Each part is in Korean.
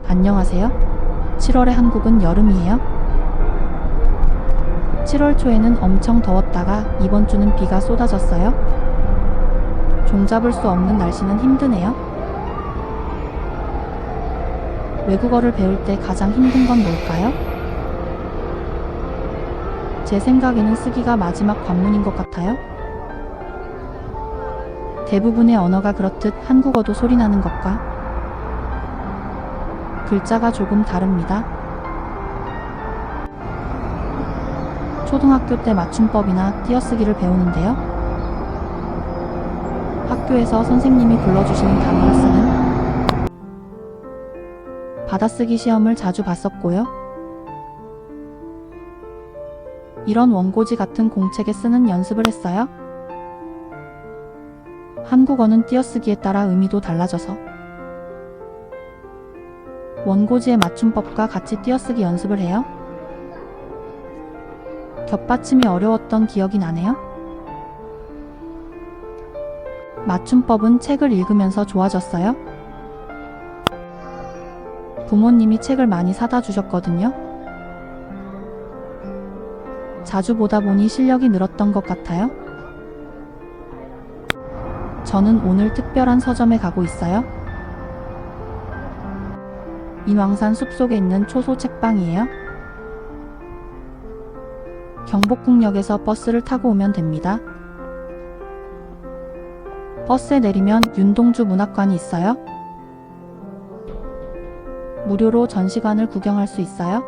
안녕하세요. 7월의 한국은 여름이에요. 7월 초에는 엄청 더웠다가 이번 주는 비가 쏟아졌어요. 종잡을 수 없는 날씨는 힘드네요. 외국어를 배울 때 가장 힘든 건 뭘까요? 제 생각에는 쓰기가 마지막 관문인 것 같아요. 대부분의 언어가 그렇듯 한국어도 소리나는 것과 글자가 조금 다릅니다. 초등학교 때 맞춤법이나 띄어쓰기를 배우는데요. 학교에서 선생님이 불러주시는 단어를 쓰는 받아쓰기 시험을 자주 봤었고요. 이런 원고지 같은 공책에 쓰는 연습을 했어요. 한국어는 띄어쓰기에 따라 의미도 달라져서 원고지의 맞춤법과 같이 띄어쓰기 연습을 해요. 겹받침이 어려웠던 기억이 나네요. 맞춤법은 책을 읽으면서 좋아졌어요. 부모님이 책을 많이 사다 주셨거든요. 자주 보다 보니 실력이 늘었던 것 같아요. 저는 오늘 특별한 서점에 가고 있어요. 인왕산 숲속에 있는 초소 책방이에요. 경복궁역에서 버스를 타고 오면 됩니다. 버스에 내리면 윤동주 문학관이 있어요. 무료로 전시관을 구경할 수 있어요.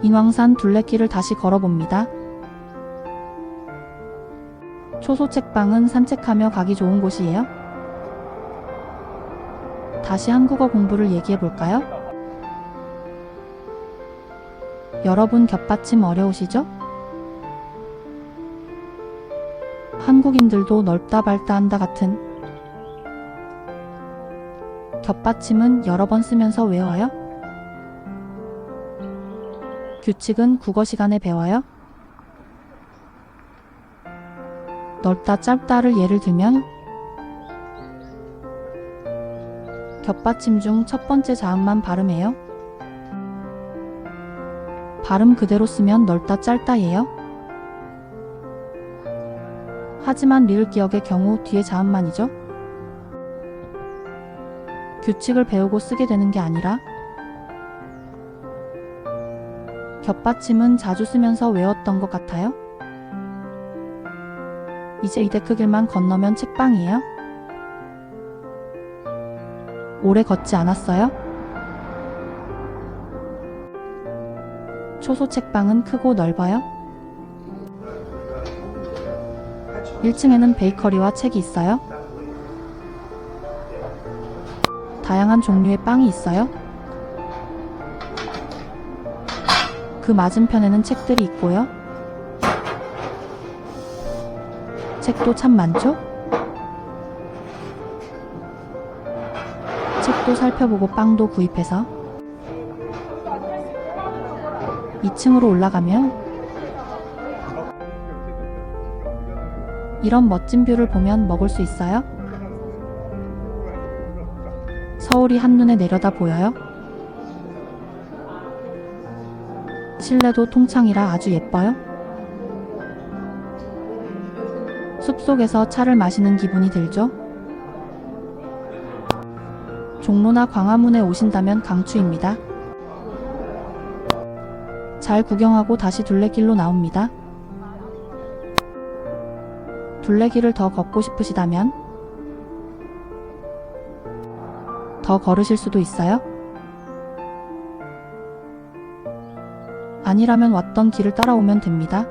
인왕산 둘레길을 다시 걸어봅니다. 초소 책방은 산책하며 가기 좋은 곳이에요. 다시 한국어 공부를 얘기해 볼까요? 여러분 겹받침 어려우시죠? 한국인들도 넓다 밝다 한다 같은 겹받침은 여러 번 쓰면서 외워요. 규칙은 국어 시간에 배워요. 넓다 짧다를 예를 들면 겹받침 중 첫 번째 자음만 발음해요. 발음 그대로 쓰면 넓다 짧다예요. 하지만 리을 기억의 경우 뒤에 자음만이죠. 규칙을 배우고 쓰게 되는 게 아니라 겹받침은 자주 쓰면서 외웠던 것 같아요. 이제 이데크 길만 건너면 책방이에요. 오래 걷지 않았어요? 초소 책방은 크고 넓어요. 1층에는 베이커리와 책이 있어요. 다양한 종류의 빵이 있어요. 그 맞은편에는 책들이 있고요. 책도 참 많죠? 책도 살펴보고 빵도 구입해서 2층으로 올라가면 이런 멋진 뷰를 보면 먹을 수 있어요. 서울이 한눈에 내려다 보여요. 실내도 통창이라 아주 예뻐요. 숲속에서 차를 마시는 기분이 들죠? 종로나 광화문에 오신다면 강추입니다. 잘 구경하고 다시 둘레길로 나옵니다. 둘레길을 더 걷고 싶으시다면 더 걸으실 수도 있어요. 아니라면 왔던 길을 따라오면 됩니다.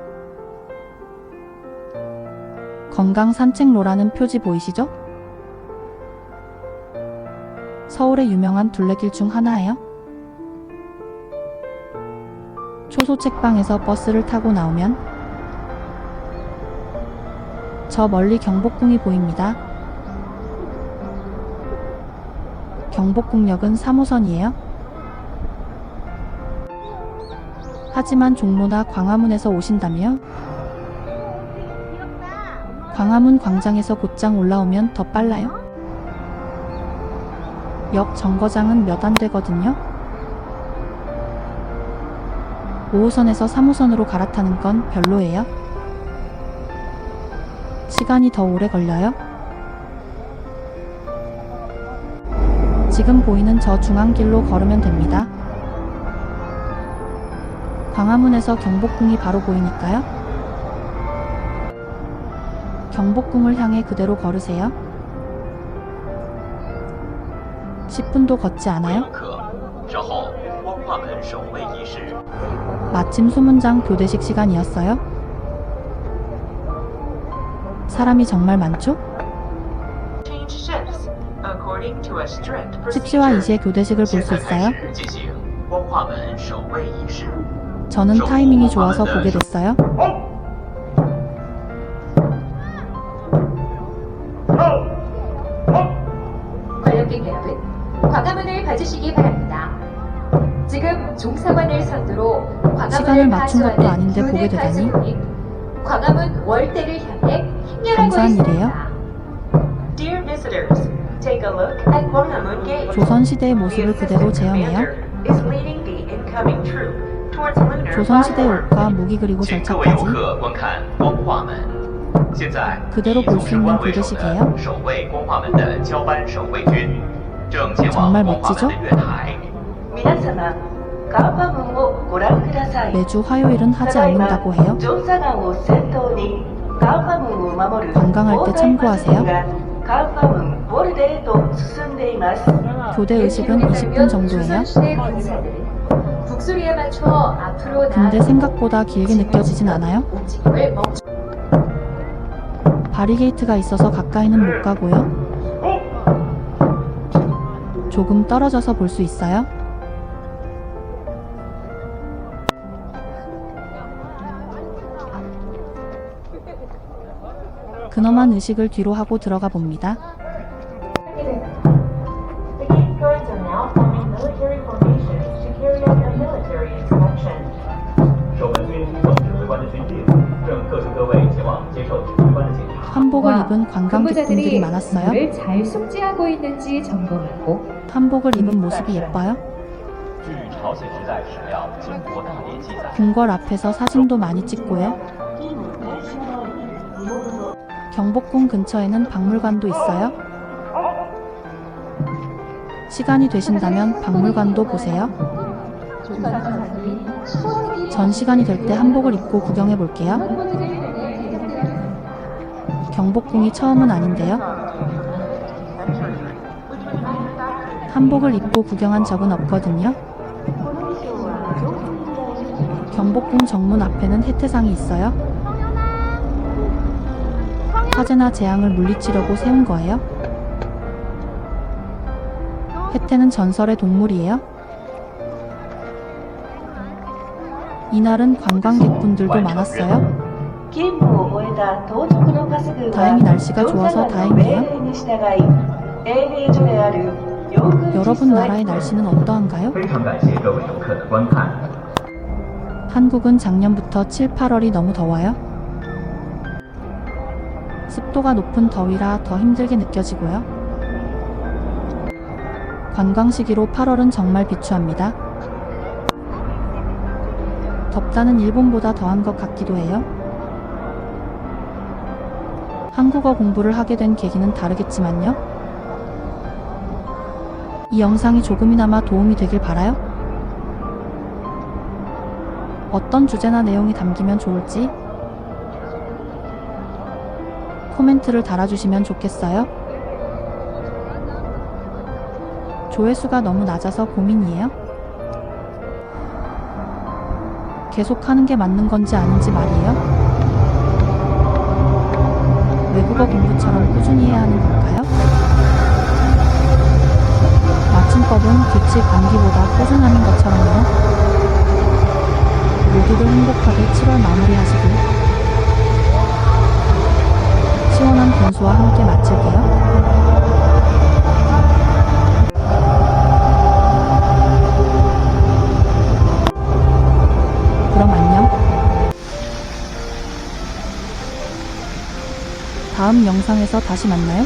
건강 산책로라는 표지 보이시죠? 서울의 유명한 둘레길 중 하나예요. 초소 책방에서 버스를 타고 나오면 저 멀리 경복궁이 보입니다. 경복궁역은 3호선이에요. 하지만 종로나 광화문에서 오신다면 광화문 광장에서 곧장 올라오면 더 빨라요. 역 정거장은 몇 안 되거든요. 5호선에서 3호선으로 갈아타는 건 별로예요. 시간이 더 오래 걸려요. 지금 보이는 저 중앙길로 걸으면 됩니다. 광화문에서 경복궁이 바로 보이니까요. 경복궁을 향해 그대로 걸으세요. 10분도 걷지 않아요? 마침 소문장 교대식 시간이었어요. 사람이 정말 많죠? 10시와 2시에 교대식을 볼 수 있어요. 저는 타이밍이 좋아서 보게 됐어요. 관련객 여러분, 광화문을 봐주시기 바랍니다. 지금 종사관을 선두로 시간을 광화문을 맞춘 것도 가수하는 아닌데 보게 교대 되다니. 가수들이 광화문 월대를 향해 힘내라고 감사한 있습니다. 일이에요. Dear visitors, take a look at Gwanghwamun Gate. 조선시대의 모습을 그대로 재현해요. is leading the incoming troop towards lunar 조선시대 fireworks. 옷과 무기 그리고 请各位游 절차까지 客观看光化门。现在， 그대로 볼 수 있는 교대식이에요. 守卫光化门的交班守卫军正前往 정말 光化 멋지죠? 门的月台。皆様、ガンパムンをご覧ください。 매주 화요일은 하지 않는다고 해요. 乗車団を先頭にガンパムンを守る 관광할 때 참고하세요. ガンパムンボルデへと進んでいます。 교대 의식은 20분 정도예요. 조선시대 군사들은 북소리에 맞춰 앞으로 근데 나아가고 생각보다 길게 느껴지진 않아요? 움직임을 멈추. 바리게이트가 있어서 가까이는 못 가고요. 조금 떨어져서 볼 수 있어요. 근엄한 의식을 뒤로 하고 들어가 봅니다. The gate guards are now forming military formations to carry out a military inspection. 守门军总指挥官的军令正各处各位前往接受指挥官的检查。 한복을 입은 관광객분들이 많았어요. 물을 잘 숙지하고 있는지 점검하고 한복을 입은 모습이 예뻐요. 据朝鲜时代史料《金国大典》记载， 궁궐 앞에서 사진도 많이 찍고요. 경복궁 근처에는 박물관도 있어요. 시간이 되신다면 박물관도 보세요. 전 시간이 될 때 한복을 입고 구경해 볼게요. 경복궁이 처음은 아닌데요. 한복을 입고 구경한 적은 없거든요. 경복궁 정문 앞에는 해태상이 있어요. 화재나 재앙을 물리치려고 세운 거예요. 해태는 전설의 동물이에요. 이날은 관광객분들도 많았어요. 勤務を終えた到着のパス軍は 다행히 날씨가 좋아서 乗車団の 다행이에요. 命令に従い英霊所である陽空 여러분 나라의 날씨는 어떠한가요? 非常感谢各位游客的观看。 한국은 작년부터 7, 8월이 너무 더워요. 습도가 높은 더위라 더 힘들게 느껴지고요. 관광 시기로 8월은 정말 비추합니다. 덥다는 일본보다 더한 것 같기도 해요. 한국어 공부를 하게 된 계기는 다르겠지만요. 이 영상이 조금이나마 도움이 되길 바라요. 어떤 주제나 내용이 담기면 좋을지 코멘트를 달아주시면 좋겠어요. 조회수가 너무 낮아서 고민이에요. 계속 하는 게 맞는 건지 아닌지 말이에요. 외국어 공부처럼 꾸준히 해야 하는 걸까요? 맞춤법은 규칙 암기보다 꾸준하는 것처럼요. 모두들 행복하게 7월 마무리하시길. 시원한 분수와 함께 마칠게요. 그럼 안녕. 다음 영상에서 다시 만나요.